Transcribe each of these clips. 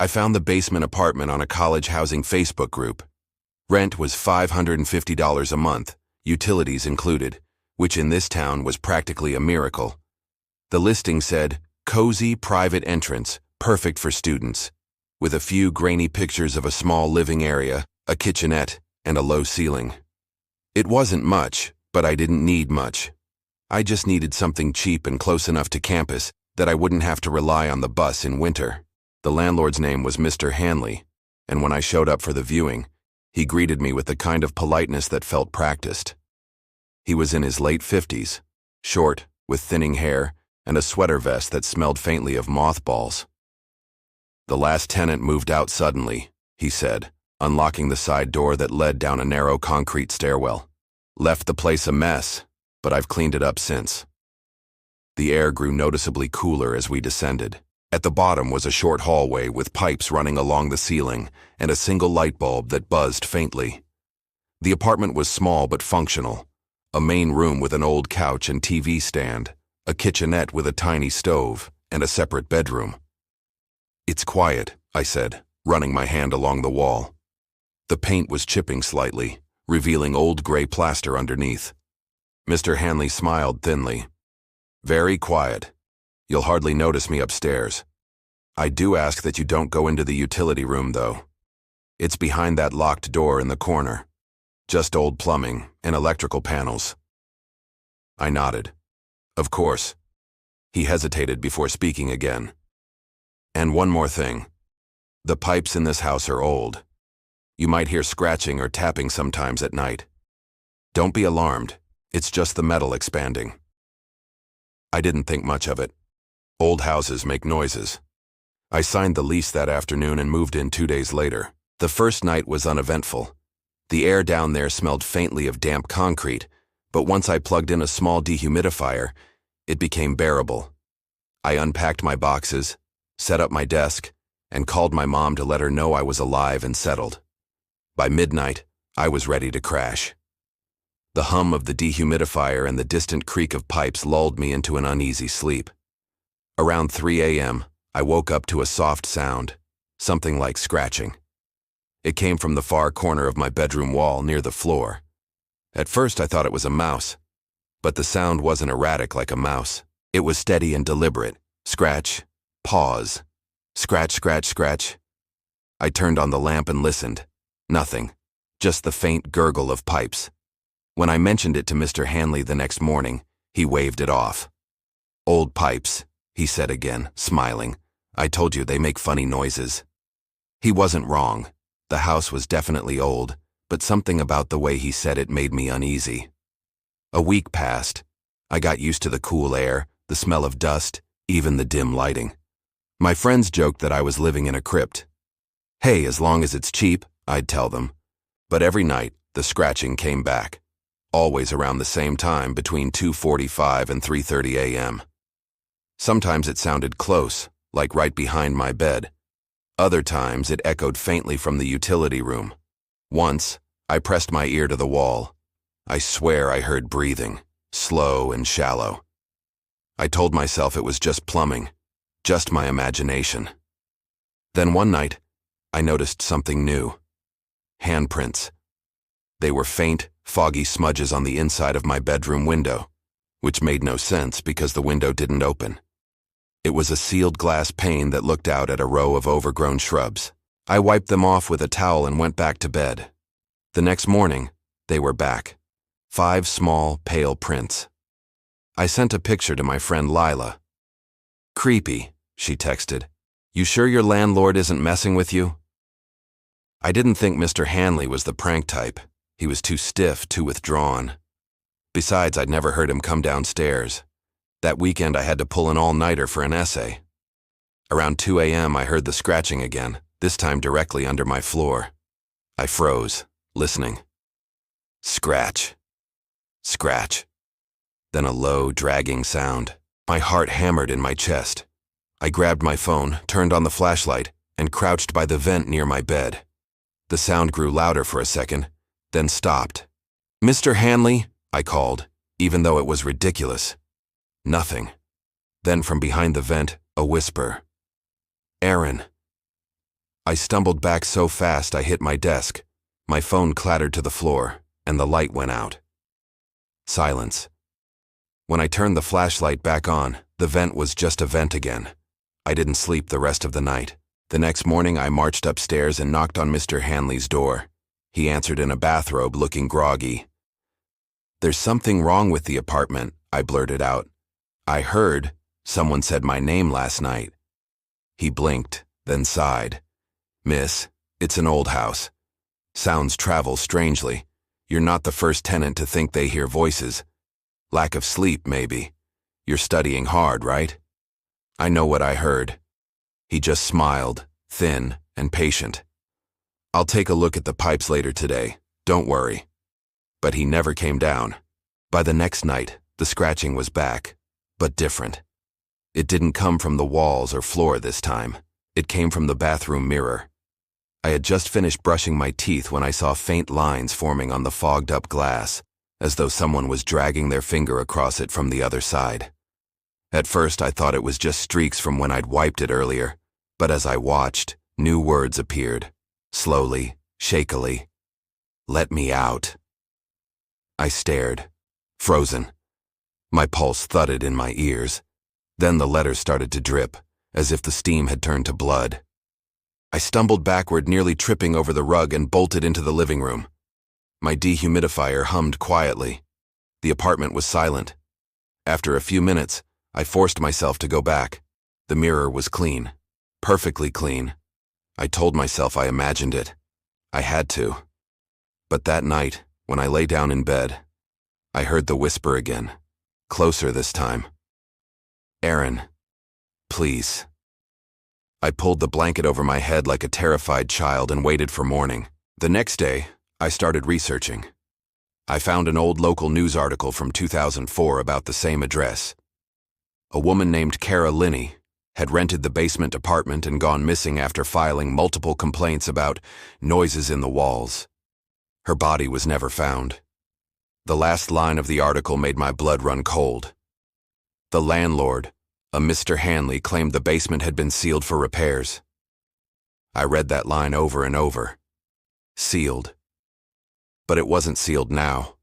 I found the basement apartment on a college housing Facebook group. Rent was $550 a month, utilities included, which in this town was practically a miracle. The listing said, cozy private entrance, perfect for students, with a few grainy pictures of a small living area, a kitchenette, and a low ceiling. It wasn't much, but I didn't need much. I just needed something cheap and close enough to campus that I wouldn't have to rely on the bus in winter. The landlord's name was Mr. Hanley, and when I showed up for the viewing, he greeted me with the kind of politeness that felt practiced. He was in his late 50s, short, with thinning hair, and a sweater vest that smelled faintly of mothballs. The last tenant moved out suddenly, he said, unlocking the side door that led down a narrow concrete stairwell. Left the place a mess, but I've cleaned it up since. The air grew noticeably cooler as we descended. At the bottom was a short hallway with pipes running along the ceiling and a single light bulb that buzzed faintly. The apartment was small but functional. A main room with an old couch and TV stand, a kitchenette with a tiny stove, and a separate bedroom. It's quiet, I said, running my hand along the wall. The paint was chipping slightly, revealing old gray plaster underneath. Mr. Hanley smiled thinly. Very quiet. You'll hardly notice me upstairs. I do ask that you don't go into the utility room, though. It's behind that locked door in the corner. Just old plumbing and electrical panels. I nodded. Of course. He hesitated before speaking again. And one more thing. The pipes in this house are old. You might hear scratching or tapping sometimes at night. Don't be alarmed. It's just the metal expanding. I didn't think much of it. Old houses make noises. I signed the lease that afternoon and moved in 2 days later. The first night was uneventful. The air down there smelled faintly of damp concrete, but once I plugged in a small dehumidifier, it became bearable. I unpacked my boxes, set up my desk, and called my mom to let her know I was alive and settled. By midnight, I was ready to crash. The hum of the dehumidifier and the distant creak of pipes lulled me into an uneasy sleep. Around 3 a.m., I woke up to a soft sound, something like scratching. It came from the far corner of my bedroom wall near the floor. At first I thought it was a mouse, but the sound wasn't erratic like a mouse. It was steady and deliberate. Scratch, pause, scratch, scratch, scratch. I turned on the lamp and listened. Nothing, just the faint gurgle of pipes. When I mentioned it to Mr. Hanley the next morning, he waved it off. Old pipes, he said again, smiling. I told you they make funny noises. He wasn't wrong. The house was definitely old, but something about the way he said it made me uneasy. A week passed. I got used to the cool air, the smell of dust, even the dim lighting. My friends joked that I was living in a crypt. Hey, as long as it's cheap, I'd tell them. But every night, the scratching came back. Always around the same time, between 2:45 and 3:30 a.m. Sometimes it sounded close, like right behind my bed. Other times it echoed faintly from the utility room. Once, I pressed my ear to the wall. I swear I heard breathing, slow and shallow. I told myself it was just plumbing, just my imagination. Then one night, I noticed something new. Handprints. They were faint, foggy smudges on the inside of my bedroom window, which made no sense because the window didn't open. It was a sealed glass pane that looked out at a row of overgrown shrubs. I wiped them off with a towel and went back to bed. The next morning, they were back. 5 small, pale prints. I sent a picture to my friend Lila. Creepy, she texted. You sure your landlord isn't messing with you? I didn't think Mr. Hanley was the prank type. He was too stiff, too withdrawn. Besides, I'd never heard him come downstairs. That weekend I had to pull an all-nighter for an essay. Around 2 a.m. I heard the scratching again, this time directly under my floor. I froze, listening. Scratch. Scratch. Then a low, dragging sound. My heart hammered in my chest. I grabbed my phone, turned on the flashlight, and crouched by the vent near my bed. The sound grew louder for a second, then stopped. Mr. Hanley, I called, even though it was ridiculous. Nothing. Then from behind the vent, a whisper. Aaron. I stumbled back so fast I hit my desk. My phone clattered to the floor, and the light went out. Silence. When I turned the flashlight back on, the vent was just a vent again. I didn't sleep the rest of the night. The next morning I marched upstairs and knocked on Mr. Hanley's door. He answered in a bathrobe, looking groggy. "There's something wrong with the apartment," I blurted out. "I heard someone said my name last night." He blinked, then sighed. "Miss, it's an old house. Sounds travel strangely. You're not the first tenant to think they hear voices. Lack of sleep, maybe. You're studying hard, right?" "I know what I heard." He just smiled, thin and patient. "I'll take a look at the pipes later today, don't worry." But he never came down. By the next night, the scratching was back, but different. It didn't come from the walls or floor this time. It came from the bathroom mirror. I had just finished brushing my teeth when I saw faint lines forming on the fogged-up glass, as though someone was dragging their finger across it from the other side. At first, I thought it was just streaks from when I'd wiped it earlier, but as I watched, new words appeared, slowly, shakily. "Let me out." I stared, frozen. My pulse thudded in my ears. Then the letters started to drip, as if the steam had turned to blood. I stumbled backward, nearly tripping over the rug, and bolted into the living room. My dehumidifier hummed quietly. The apartment was silent. After a few minutes, I forced myself to go back. The mirror was clean, perfectly clean. I told myself I imagined it. I had to. But that night, when I lay down in bed, I heard the whisper again, closer this time. "Aaron, please." I pulled the blanket over my head like a terrified child and waited for morning. The next day, I started researching. I found an old local news article from 2004 about the same address. A woman named Kara Linney had rented the basement apartment and gone missing after filing multiple complaints about noises in the walls. Her body was never found. The last line of the article made my blood run cold. The landlord, a Mr. Hanley, claimed the basement had been sealed for repairs. I read that line over and over. Sealed. But it wasn't sealed now.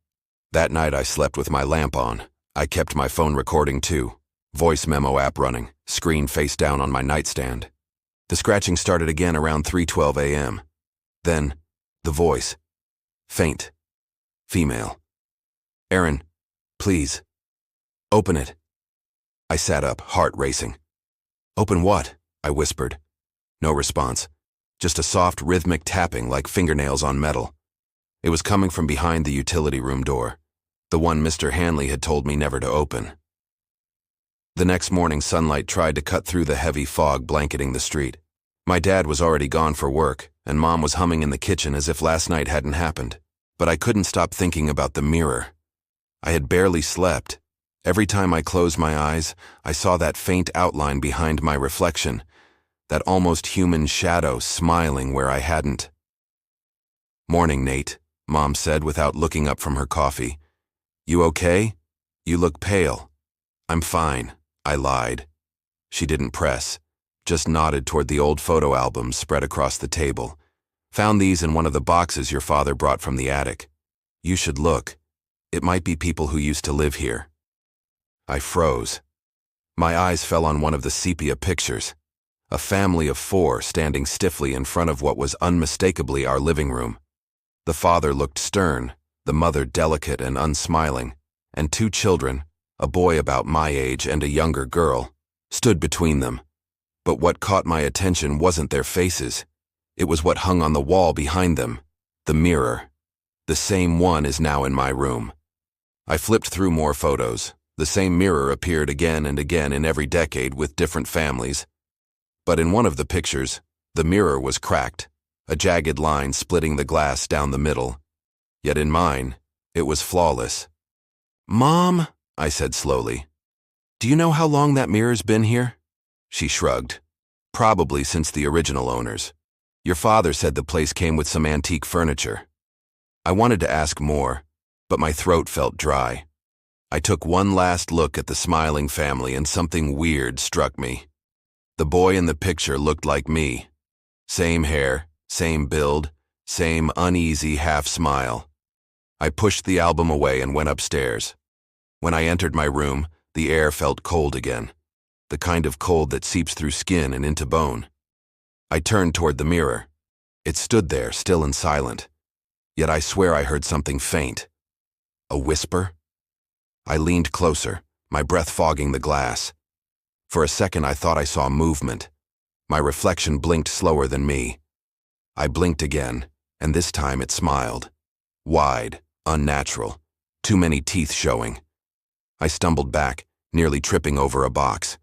That night I slept with my lamp on. I kept my phone recording too. Voice memo app running, screen face down on my nightstand. The scratching started again around 3:12 a.m. Then, the voice. Faint. Female. "Aaron, please. Open it." I sat up, heart racing. "Open what?" I whispered. No response. Just a soft, rhythmic tapping like fingernails on metal. It was coming from behind the utility room door, the one Mr. Hanley had told me never to open. The next morning, sunlight tried to cut through the heavy fog blanketing the street. My dad was already gone for work, and Mom was humming in the kitchen as if last night hadn't happened. But I couldn't stop thinking about the mirror. I had barely slept. Every time I closed my eyes, I saw that faint outline behind my reflection, that almost human shadow smiling where I hadn't. "Morning, Nate," Mom said without looking up from her coffee. "You okay? You look pale." "I'm fine," I lied. She didn't press, just nodded toward the old photo albums spread across the table. "Found these in one of the boxes your father brought from the attic. You should look. It might be people who used to live here." I froze. My eyes fell on one of the sepia pictures. A family of 4 standing stiffly in front of what was unmistakably our living room. The father looked stern, the mother delicate and unsmiling, and 2 children, a boy about my age and a younger girl, stood between them. But what caught my attention wasn't their faces. It was what hung on the wall behind them, the mirror. The same one is now in my room. I flipped through more photos. The same mirror appeared again and again in every decade with different families. But in one of the pictures, the mirror was cracked, a jagged line splitting the glass down the middle. Yet in mine, it was flawless. "Mom," I said slowly, "do you know how long that mirror's been here?" She shrugged. "Probably since the original owners. Your father said the place came with some antique furniture." I wanted to ask more, but my throat felt dry. I took one last look at the smiling family and something weird struck me. The boy in the picture looked like me. Same hair, same build, same uneasy half-smile. I pushed the album away and went upstairs. When I entered my room, the air felt cold again, the kind of cold that seeps through skin and into bone. I turned toward the mirror. It stood there, still and silent. Yet I swear I heard something faint. A whisper? I leaned closer, my breath fogging the glass. For a second I thought I saw movement. My reflection blinked slower than me. I blinked again, and this time it smiled. Wide, unnatural, too many teeth showing. I stumbled back, nearly tripping over a box.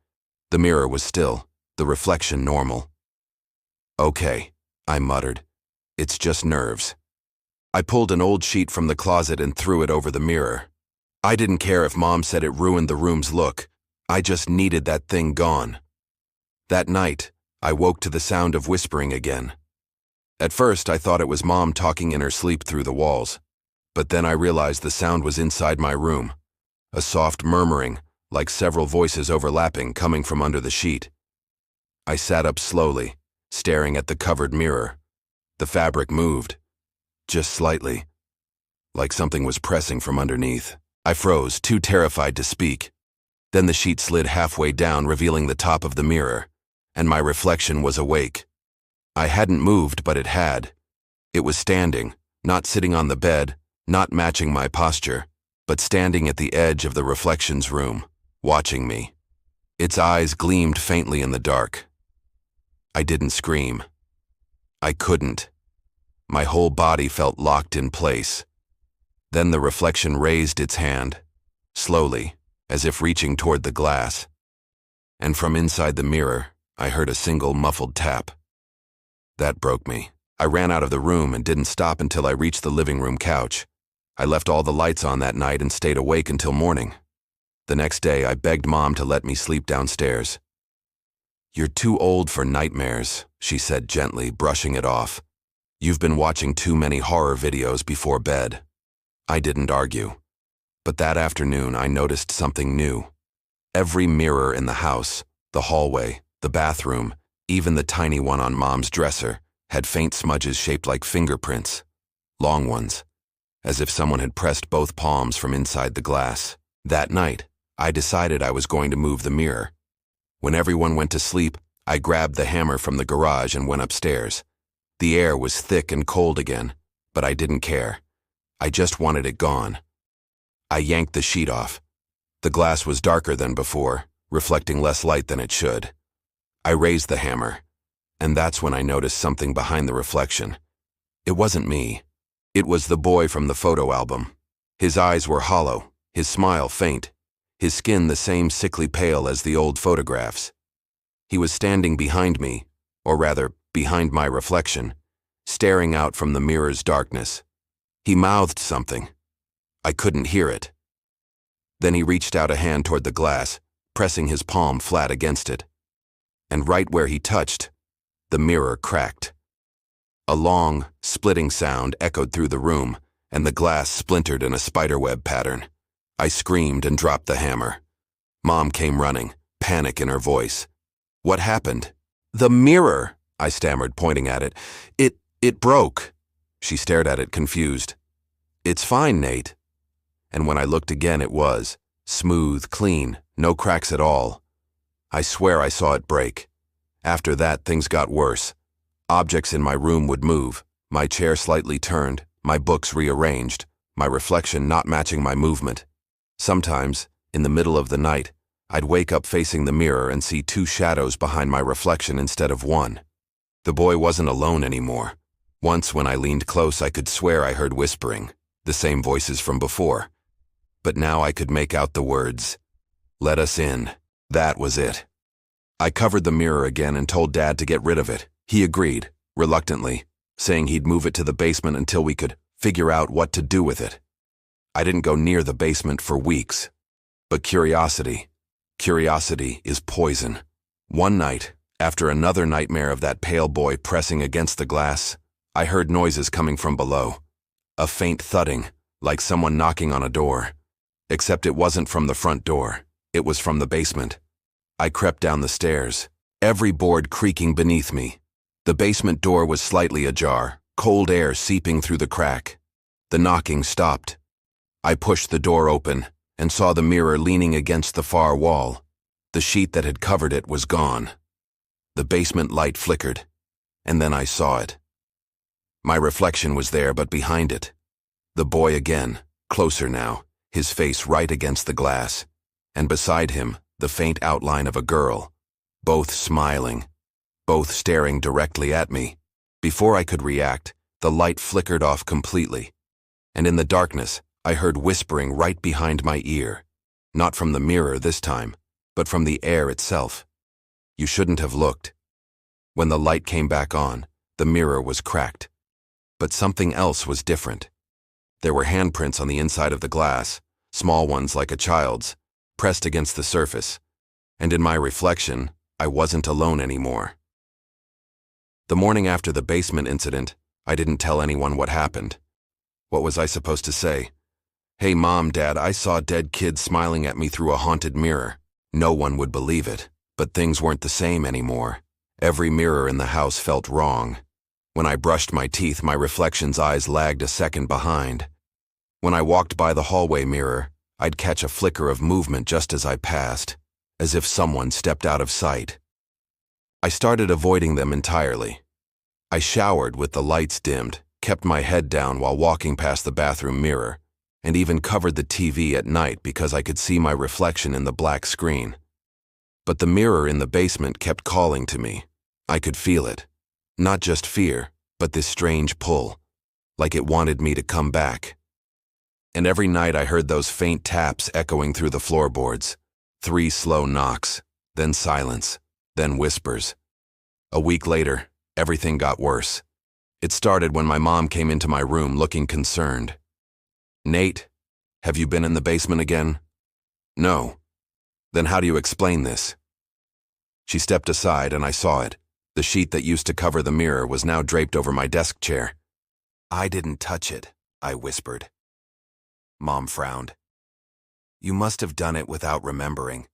The mirror was still, the reflection normal. "Okay," I muttered. "It's just nerves." I pulled an old sheet from the closet and threw it over the mirror. I didn't care if Mom said it ruined the room's look. I just needed that thing gone. That night, I woke to the sound of whispering again. At first, I thought it was Mom talking in her sleep through the walls. But then I realized the sound was inside my room. A soft murmuring, like several voices overlapping, coming from under the sheet. I sat up slowly, staring at the covered mirror. The fabric moved. Just slightly. Like something was pressing from underneath. I froze, too terrified to speak. Then the sheet slid halfway down, revealing the top of the mirror, and my reflection was awake. I hadn't moved, but it had. It was standing, not sitting on the bed, not matching my posture, but standing at the edge of the reflection's room, watching me. Its eyes gleamed faintly in the dark. I didn't scream. I couldn't. My whole body felt locked in place. Then the reflection raised its hand, slowly, as if reaching toward the glass. And from inside the mirror, I heard a single muffled tap. That broke me. I ran out of the room and didn't stop until I reached the living room couch. I left all the lights on that night and stayed awake until morning. The next day, I begged Mom to let me sleep downstairs. "You're too old for nightmares," she said gently, brushing it off. "You've been watching too many horror videos before bed." I didn't argue. But that afternoon, I noticed something new. Every mirror in the house, the hallway, the bathroom, even the tiny one on Mom's dresser, had faint smudges shaped like fingerprints. Long ones, as if someone had pressed both palms from inside the glass. That night, I decided I was going to move the mirror. When everyone went to sleep, I grabbed the hammer from the garage and went upstairs. The air was thick and cold again, but I didn't care. I just wanted it gone. I yanked the sheet off. The glass was darker than before, reflecting less light than it should. I raised the hammer, and that's when I noticed something behind the reflection. It wasn't me. It was the boy from the photo album. His eyes were hollow, his smile faint, his skin the same sickly pale as the old photographs. He was standing behind me, or rather, behind my reflection, staring out from the mirror's darkness. He mouthed something. I couldn't hear it. Then he reached out a hand toward the glass, pressing his palm flat against it. And right where he touched, the mirror cracked. A long, splitting sound echoed through the room, and the glass splintered in a spiderweb pattern. I screamed and dropped the hammer. Mom came running, panic in her voice. "What happened?" "The mirror," I stammered, pointing at it. It broke." She stared at it, confused. "It's fine, Nate." And when I looked again, it was smooth, clean, no cracks at all. I swear I saw it break. After that, things got worse. Objects in my room would move, my chair slightly turned, my books rearranged, my reflection not matching my movement. Sometimes, in the middle of the night, I'd wake up facing the mirror and see two shadows behind my reflection instead of one. The boy wasn't alone anymore. Once when I leaned close, I could swear I heard whispering, the same voices from before. But now I could make out the words, "Let us in." That was it. I covered the mirror again and told Dad to get rid of it. He agreed, reluctantly, saying he'd move it to the basement until we could figure out what to do with it. I didn't go near the basement for weeks. But curiosity is poison. One night, after another nightmare of that pale boy pressing against the glass, I heard noises coming from below. A faint thudding, like someone knocking on a door. Except it wasn't from the front door. It was from the basement. I crept down the stairs, every board creaking beneath me. The basement door was slightly ajar, cold air seeping through the crack. The knocking stopped. I pushed the door open and saw the mirror leaning against the far wall. The sheet that had covered it was gone. The basement light flickered, and then I saw it. My reflection was there, but behind it. The boy again, closer now, his face right against the glass, and beside him, the faint outline of a girl, both smiling, both staring directly at me. Before I could react, the light flickered off completely, and in the darkness, I heard whispering right behind my ear, not from the mirror this time, but from the air itself. You shouldn't have looked. When the light came back on, the mirror was cracked. But something else was different. There were handprints on the inside of the glass, small ones like a child's, pressed against the surface, and in my reflection, I wasn't alone anymore. The morning after the basement incident, I didn't tell anyone what happened. What was I supposed to say? "Hey Mom, Dad, I saw dead kids smiling at me through a haunted mirror." No one would believe it, but things weren't the same anymore. Every mirror in the house felt wrong. When I brushed my teeth, my reflection's eyes lagged a second behind. When I walked by the hallway mirror, I'd catch a flicker of movement just as I passed, as if someone stepped out of sight. I started avoiding them entirely. I showered with the lights dimmed, kept my head down while walking past the bathroom mirror, and even covered the TV at night because I could see my reflection in the black screen. But the mirror in the basement kept calling to me. I could feel it. Not just fear, but this strange pull, like it wanted me to come back. And every night I heard those faint taps echoing through the floorboards. 3 slow knocks, then silence, then whispers. A week later, everything got worse. It started when my mom came into my room looking concerned. "Nate, have you been in the basement again?" "No." "Then how do you explain this?" She stepped aside and I saw it. The sheet that used to cover the mirror was now draped over my desk chair. "I didn't touch it," I whispered. Mom frowned. "You must have done it without remembering.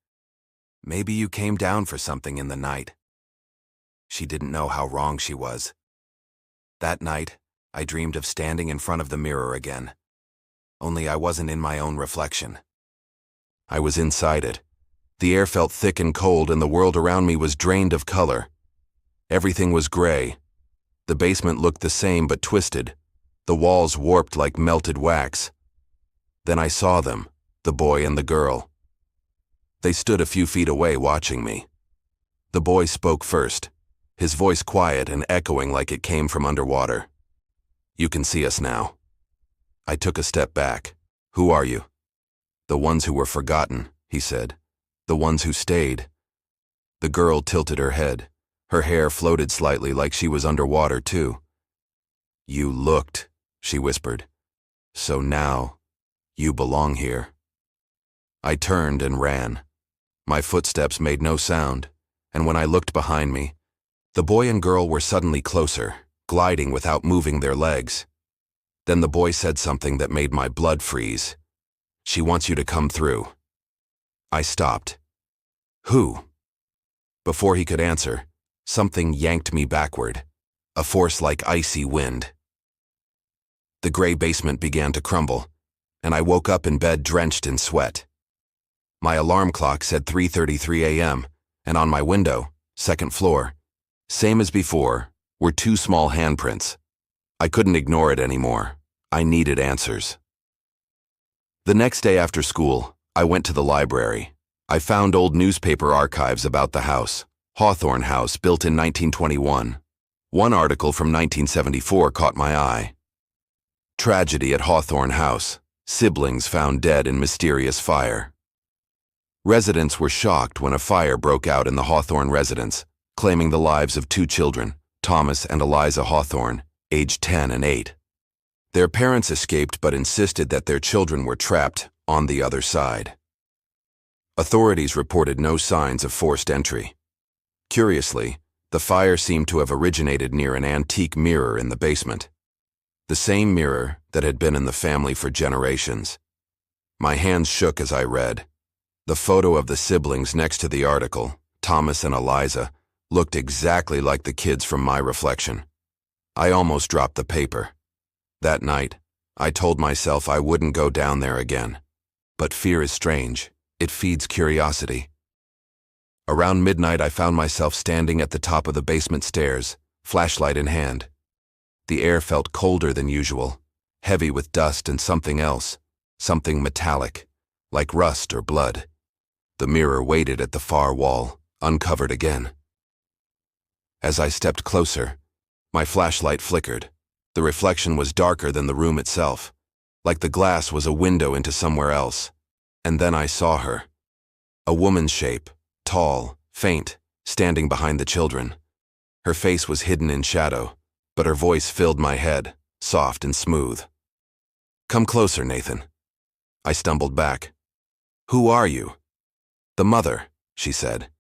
Maybe you came down for something in the night." She didn't know how wrong she was. That night, I dreamed of standing in front of the mirror again. Only I wasn't in my own reflection. I was inside it. The air felt thick and cold and the world around me was drained of color. Everything was gray. The basement looked the same but twisted, the walls warped like melted wax. Then I saw them, the boy and the girl. They stood a few feet away watching me. The boy spoke first, his voice quiet and echoing like it came from underwater. "You can see us now." I took a step back. "Who are you?" "The ones who were forgotten," he said. "The ones who stayed." The girl tilted her head. Her hair floated slightly like she was underwater too. "You looked," she whispered. "So now, you belong here." I turned and ran. My footsteps made no sound, and when I looked behind me, the boy and girl were suddenly closer, gliding without moving their legs. Then the boy said something that made my blood freeze. "She wants you to come through." I stopped. "Who?" Before he could answer, something yanked me backward, a force like icy wind. The gray basement began to crumble, and I woke up in bed drenched in sweat. My alarm clock said 3:33 a.m., and on my window, second floor, same as before, were 2 small handprints. I couldn't ignore it anymore. I needed answers. The next day after school, I went to the library. I found old newspaper archives about the house. Hawthorne House, built in 1921. One article from 1974 caught my eye. Tragedy at Hawthorne House. Siblings found dead in mysterious fire. Residents were shocked when a fire broke out in the Hawthorne residence, claiming the lives of 2 children, Thomas and Eliza Hawthorne, aged 10 and 8. Their parents escaped but insisted that their children were trapped on the other side. Authorities reported no signs of forced entry. Curiously, the fire seemed to have originated near an antique mirror in the basement. The same mirror that had been in the family for generations. My hands shook as I read. The photo of the siblings next to the article, Thomas and Eliza, looked exactly like the kids from my reflection. I almost dropped the paper. That night, I told myself I wouldn't go down there again. But fear is strange. It feeds curiosity. Around midnight, I found myself standing at the top of the basement stairs, flashlight in hand. The air felt colder than usual, heavy with dust and something else, something metallic, like rust or blood. The mirror waited at the far wall, uncovered again. As I stepped closer, my flashlight flickered. The reflection was darker than the room itself, like the glass was a window into somewhere else. And then I saw her. A woman's shape, tall, faint, standing behind the children. Her face was hidden in shadow, but her voice filled my head, soft and smooth. "Come closer, Nathan." I stumbled back. "Who are you?" "The mother," she said.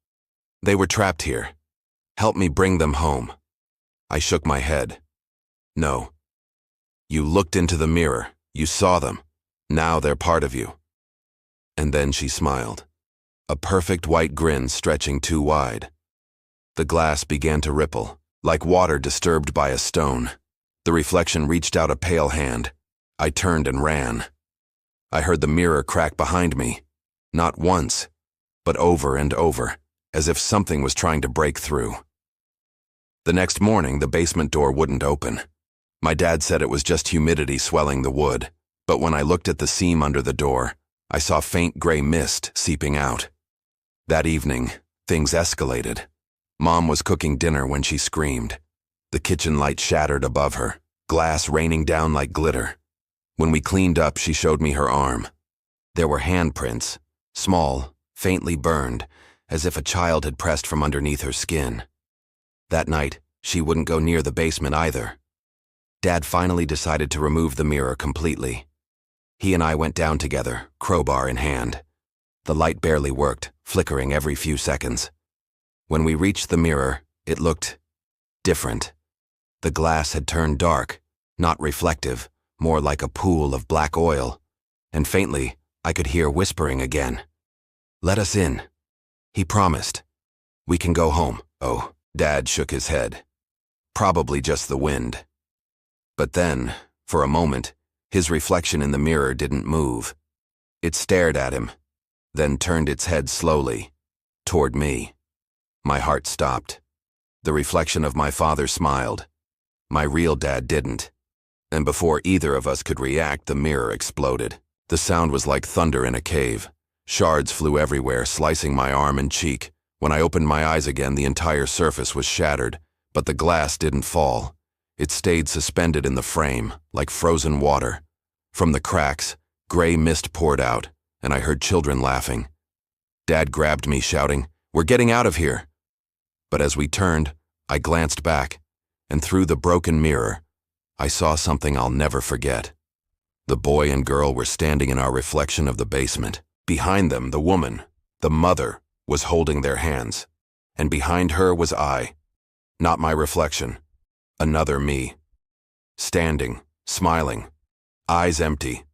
"They were trapped here. Help me bring them home." I shook my head. "No. You looked into the mirror. You saw them. Now they're part of you." And then she smiled, a perfect white grin stretching too wide. The glass began to ripple, like water disturbed by a stone. The reflection reached out a pale hand. I turned and ran. I heard the mirror crack behind me, not once, but over and over, as if something was trying to break through. The next morning, the basement door wouldn't open. My dad said it was just humidity swelling the wood, but when I looked at the seam under the door, I saw faint gray mist seeping out. That evening, things escalated. Mom was cooking dinner when she screamed. The kitchen light shattered above her, glass raining down like glitter. When we cleaned up, she showed me her arm. There were handprints, small, faintly burned, as if a child had pressed from underneath her skin. That night, she wouldn't go near the basement either. Dad finally decided to remove the mirror completely. He and I went down together, crowbar in hand. The light barely worked, flickering every few seconds. When we reached the mirror, it looked different. The glass had turned dark, not reflective, more like a pool of black oil. And faintly, I could hear whispering again. "Let us in." He promised. "We can go home." Oh, Dad shook his head. Probably just the wind. But then, for a moment, his reflection in the mirror didn't move. It stared at him, then turned its head slowly, toward me. My heart stopped. The reflection of my father smiled. My real dad didn't. And before either of us could react, the mirror exploded. The sound was like thunder in a cave. Shards flew everywhere, slicing my arm and cheek. When I opened my eyes again, the entire surface was shattered, but the glass didn't fall. It stayed suspended in the frame, like frozen water. From the cracks, gray mist poured out, and I heard children laughing. Dad grabbed me, shouting, "We're getting out of here!" But as we turned, I glanced back, and through the broken mirror, I saw something I'll never forget. The boy and girl were standing in our reflection of the basement. Behind them, the woman, the mother, was holding their hands. And behind her was I. Not my reflection. Another me. Standing, smiling, eyes empty.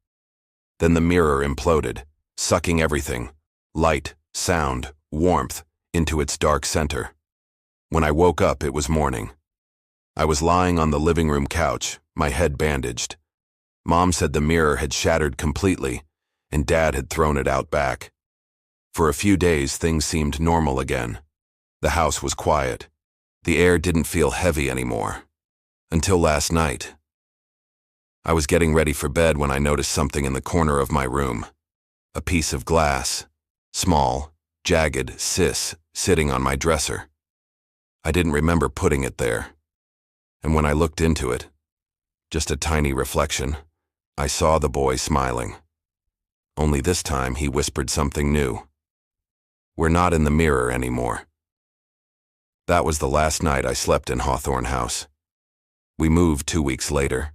Then the mirror imploded, sucking everything, light, sound, warmth, into its dark center. When I woke up, it was morning. I was lying on the living room couch, my head bandaged. Mom said the mirror had shattered completely, and Dad had thrown it out back. For a few days, things seemed normal again. The house was quiet. The air didn't feel heavy anymore. Until last night. I was getting ready for bed when I noticed something in the corner of my room. A piece of glass, small, jagged, sitting on my dresser. I didn't remember putting it there. And when I looked into it, just a tiny reflection, I saw the boy smiling. Only this time he whispered something new. "We're not in the mirror anymore." That was the last night I slept in Hawthorne House. We moved 2 weeks later.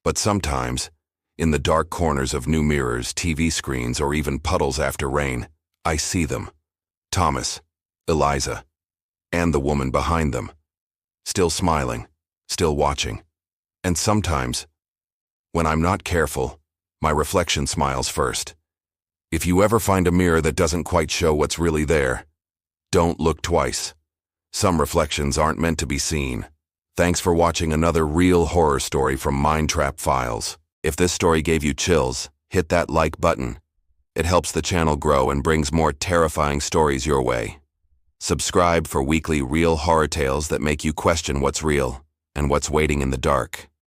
But sometimes, in the dark corners of new mirrors, TV screens, or even puddles after rain, I see them. Thomas, Eliza, and the woman behind them. Still smiling, still watching. And sometimes, when I'm not careful, my reflection smiles first. If you ever find a mirror that doesn't quite show what's really there, don't look twice. Some reflections aren't meant to be seen. Thanks for watching another real horror story from Mindtrap Files. If this story gave you chills, hit that like button. It helps the channel grow and brings more terrifying stories your way. Subscribe for weekly real horror tales that make you question what's real and what's waiting in the dark.